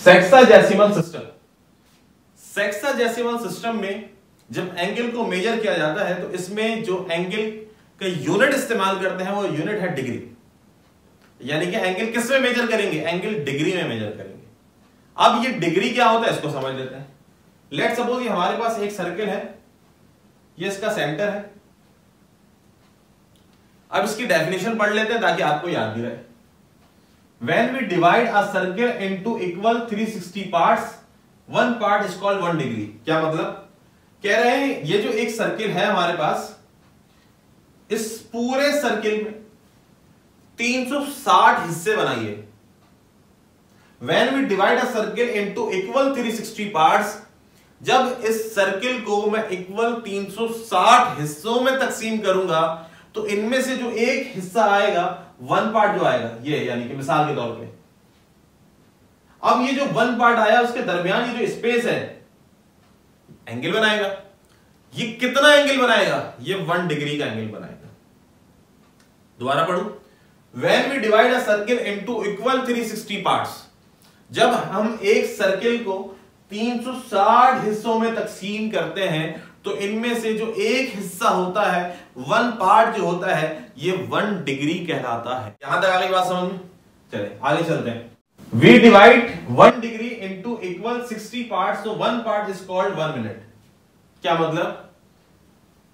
Sexagesimal system. Sexagesimal system में जब angle को मेजर किया जाता है तो इसमें जो एंगल का यूनिट इस्तेमाल करते हैं वो यूनिट है डिग्री। यानी कि एंगल किस में मेजर करेंगे? एंगल डिग्री में मेजर करेंगे। अब ये डिग्री क्या होता है इसको समझ लेते हैं। लेट सपोज ये हमारे पास एक सर्कल है, ये इसका सेंटर है। अब इसकी डेफिनेशन पढ़ लेते हैं ताकि आपको याद भी रहे। When we divide a circle into equal 360 parts, one part is called 1 degree। क्या मतलब? कह रहे हैं ये जो एक सर्किल है हमारे पास, इस पूरे सर्किल में 360 हिस्से बनाइए। When we divide a circle into equal 360 parts, जब इस सर्किल को मैं इक्वल 360 हिस्सों में तकसीम करूंगा तो इनमें से जो एक हिस्सा आएगा, वन पार्ट जो आएगा ये, यानी कि मिसाल के तौर पे अब ये जो वन पार्ट आया उसके दरमियान ये जो स्पेस है एंगल बनाएगा। ये कितना एंगल बनाएगा? ये 1 डिग्री का एंगल बनाएगा। दोबारा पढ़ू। When we divide a circle into equal 360 parts, जब हम एक सर्किल को 360 हिस्सों में तकसीम करते हैं तो इनमें से जो एक हिस्सा होता है, वन पार्ट जो होता है, ये 1 डिग्री कहलाता है। यहां तक आगे बात समझ में? चले आगे चलते हैं। We divide 1 degree into equal 60 parts, so 1 part is called 1 minute। क्या मतलब?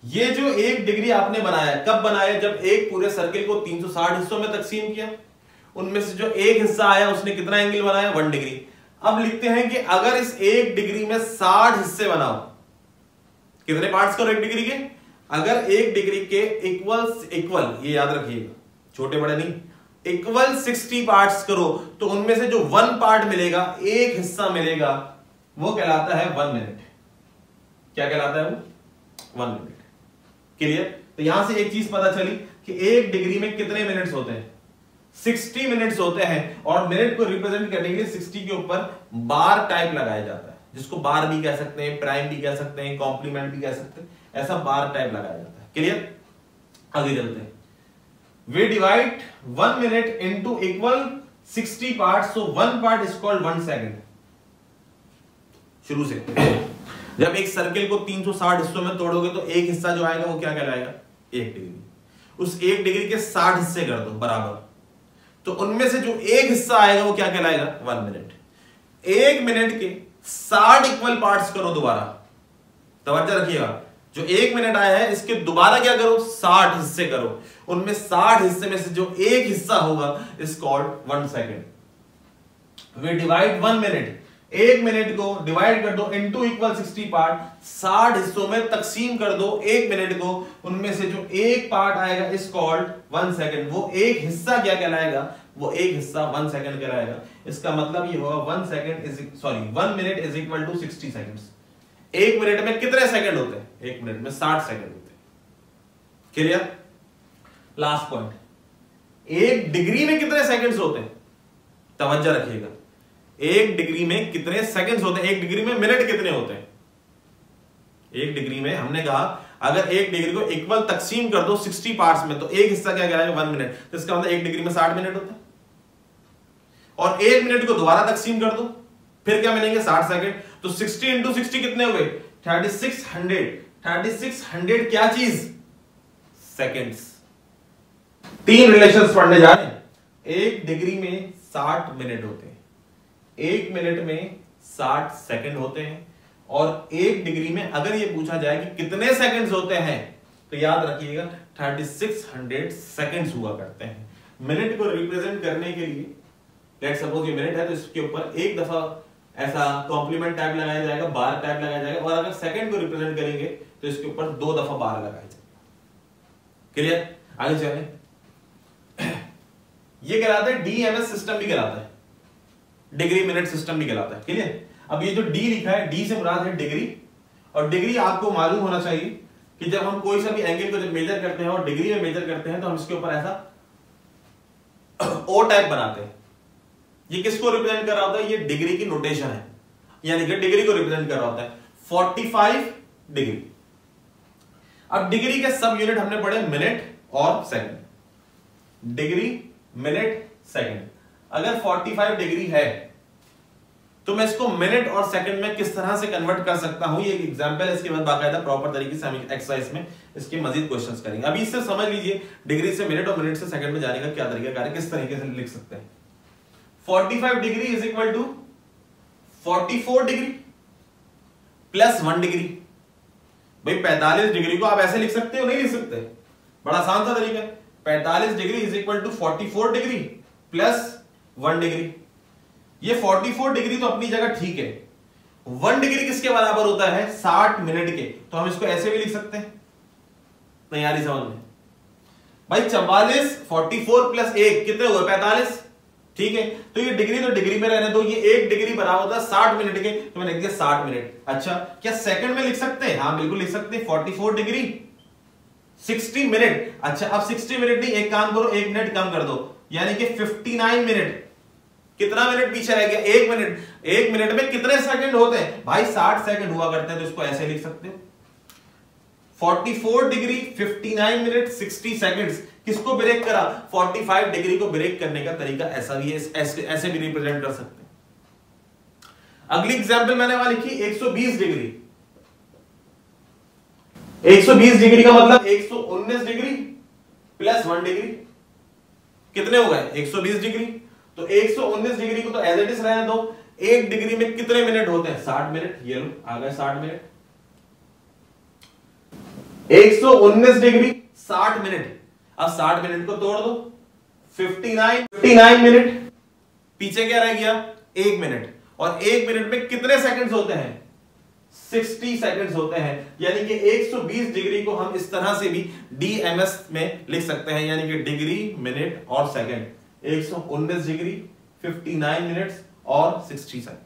ये जो 1 डिग्री आपने बनाया, कब बनाया? जब एक पूरे सर्किल को 360 हिस्सों में तकसीम किया, उनमें से जो एक हिस्सा आया उसने कितना एंगल बनाया? 1 डिग्री। अब लिखते हैं कि अगर इस 1 डिग्री में 60 हिस्से बनाओ, कितने पार्ट्स करो 1 डिग्री के? अगर 1 डिग्री के इक्वल ये याद रखिएगा, छोटे बड़े नहीं, इक्वल 60 पार्ट्स करो तो उनमें से जो 1 पार्ट मिलेगा, एक हिस्सा मिलेगा, वो कहलाता है 1 मिनट। क्या कहलाता है वो? 1 मिनट। क्लियर? तो यहां से एक चीज पता चली कि 1 डिग्री में कितने मिनट्स होते हैं? 60 मिनट्स होते हैं। और मिनट को रिप्रेजेंट करने के लिए 60 के ऊपर बार टाइप लगाया जाता है, जिसको बार भी कह सकते हैं, प्राइम भी कह सकते हैं, कॉम्प्लीमेंट भी कह सकते हैं, ऐसा बार टाइप लगाया जाता है। क्लियर? आगे चलते हैं। We divide 1 minute into equal 60 parts, so 1 part is called 1 second। शुरू से जब एक सर्किल को 360 हिस्सों में तोड़ोगे तो एक हिस्सा जो आएगा वो क्या कहलाएगा? 1 डिग्री। उस 1 डिग्री के 60 हिस्से कर दो बराबर, तो उनमें से जो एक हिस्सा आएगा वो क्या कहलाएगा? 1 मिनट। 1 मिनट के 60 इक्वल पार्ट्स करो दोबारा। तवज्जो रखिएगा, जो 1 मिनट आया है इसके दोबारा क्या करो? 60 हिस्से करो। उनमें 60 हिस्से में से जो एक हिस्सा होगा is called 1 second. We divide 1 minute, 1 minute को डिवाइड कर दो इनटू इक्वल 60 पार्ट, 60 हिस्सों में तकसीम कर दो 1 मिनट को, उनमें से जो एक पार्ट आएगा इज कॉल्ड 1 सेकेंड। वो एक हिस्सा क्या कहलाएगा? वो एक हिस्सा 1 सेकेंड कहलाएगा। इसका मतलब ये होगा 1 minute is equal to 60 seconds. 1 minute में कितने सेकंड होते हैं? 1 मिनट में 60 सेकंड होते हैं। क्लियर? लास्ट पॉइंट, 1 डिग्री में कितने सेकंड्स होते हैं? तवज्जो रखिएगा, 1 डिग्री में कितने सेकंड्स होते हैं? 1 डिग्री में मिनट कितने होते हैं? 1 डिग्री में हमने कहा अगर 1 डिग्री को इक्वल तकसीम कर दो 60 पार्ट्स में तो एक हिस्सा क्या कहलाएगा? 1 मिनट। तो इसका मतलब 1 डिग्री में 60 मिनट होते हैं। और 1 मिनट को दोबारा तकसीम कर दो, फिर क्या मिलेंगे? 60 सेकंड। तो 60 इंटू 60 कितने हुए? 3600। 3600 क्या चीज? सेकंड्स। 3 रिलेशंस पढ़ने जा रहे हैं। 1 डिग्री में 60 मिनट होते हैं, 1 मिनट में 60 सेकंड होते हैं, और 1 डिग्री में अगर ये पूछा जाए कि कितने सेकंड्स होते हैं तो याद रखिएगा 3600 सेकंड्स हुआ करते हैं। मिनट को रिप्रेजेंट करने के लिए लेट्स सपोज ये मिनट है तो इसके ऊपर एक दफा ऐसा कॉम्प्लीमेंट टाइप लगाया जाएगा, बार टाइप लगाया जाएगा, और अगर सेकंड को रिप्रेजेंट करेंगे तो इसके ऊपर 2 दफा बार लगाया जाएगा। क्लियर? आगे चलें। ये कहलाता है डीएमएस सिस्टम भी कहलाता है, डिग्री मिनट सिस्टम भी कहलाता है। क्लियर? अब ये जो डी लिखा है, डी से मुराद है डिग्री, और डिग्री आपको मालूम होना चाहिए कि जब हम कोई सा भी एंगल को जब मेजर करते हैं और डिग्री में मेजर करते हैं तो हम इसके ऊपर ऐसा ओ टाइप बनाते हैं। ये किसको रिप्रेजेंट कर रहा होता है? ये डिग्री की नोटेशन है, यानी कि डिग्री को रिप्रेजेंट कर रहा होता है। 45 डिग्री। अब डिग्री के सब यूनिट हमने पढ़े मिनट और सेकंड। Degree, minute, second. अगर 45 डिग्री है तो मैं इसको मिनट और सेकंड में किस तरह से कन्वर्ट कर सकता हूं, ये एक एग्जांपल है। इसके बाद बाकायदा प्रॉपर तरीके से हम एक्सरसाइज में इसके मजीद क्वेश्चंस करेंगे। अभी इससे समझ लीजिए डिग्री से मिनट और मिनट से सेकंड में जाने का क्या तरीका है, किस तरीके से लिख सकते हैं। 45 degree is equal to 44 degree plus 1 degree. भाई 45 डिग्री को आप ऐसे लिख सकते हो, नहीं लिख सकते? बड़ा आसान सा तरीका है। 45 degree is equal to 44 degree plus 1 degree. ये 44 डिग्री तो अपनी जगह ठीक है, 1 डिग्री किसके बराबर होता है? 60 मिनट के। तो हम इसको ऐसे भी लिख सकते हैं, तैयारी समझ में भाई। 44 44 प्लस 1 कितने हुए? 45, ठीक है। तो ये डिग्री तो डिग्री में रहने दो, ये 1 डिग्री बराबर होता है 60 मिनट के, तो मैंने लिख दिया 60 मिनट। अच्छा, क्या सेकंड में लिख सकते हैं? हाँ बिल्कुल लिख सकते हैं। 44 डिग्री 60 मिनट। अच्छा, अब 60 मिनट नहीं, एक काम करो, 1 मिनट कम कर दो, यानी कि 59 मिनट। कितना मिनट पीछे रह गया? 1 मिनट। 1 मिनट में कितने सेकंड होते हैं भाई? 60 सेकंड हुआ करते हैं, तो इसको ऐसे लिख सकते हो 44 डिग्री 59 मिनट 60 सेकंड्स। किसको ब्रेक करा? 45 डिग्री को ब्रेक करने का तरीका ऐसा भी है, ऐसे भी रिप्रेजेंट कर सकते हैं। अगली एग्जांपल मैंने वहां लिखी 120 डिग्री। 120 डिग्री का मतलब 119 डिग्री प्लस 1 डिग्री। कितने हो गए? 120 डिग्री। तो 119 डिग्री को तो एज इट इज रहने दो। 1 डिग्री में कितने मिनट होते हैं? 60 मिनट। ये लो आ गए 60 मिनट। 119 degree 60 minute. अब 60 मिनट को तोड़ दो, 59 मिनट। पीछे क्या रह गया? 1 मिनट। और 1 मिनट में कितने सेकंड्स होते हैं? 60 सेकंड्स होते हैं। यानी कि 120 डिग्री को हम इस तरह से भी डीएमएस में लिख सकते हैं, यानी कि डिग्री, मिनट और सेकंड। 119 डिग्री 59 मिनट्स और 60 सेकंड।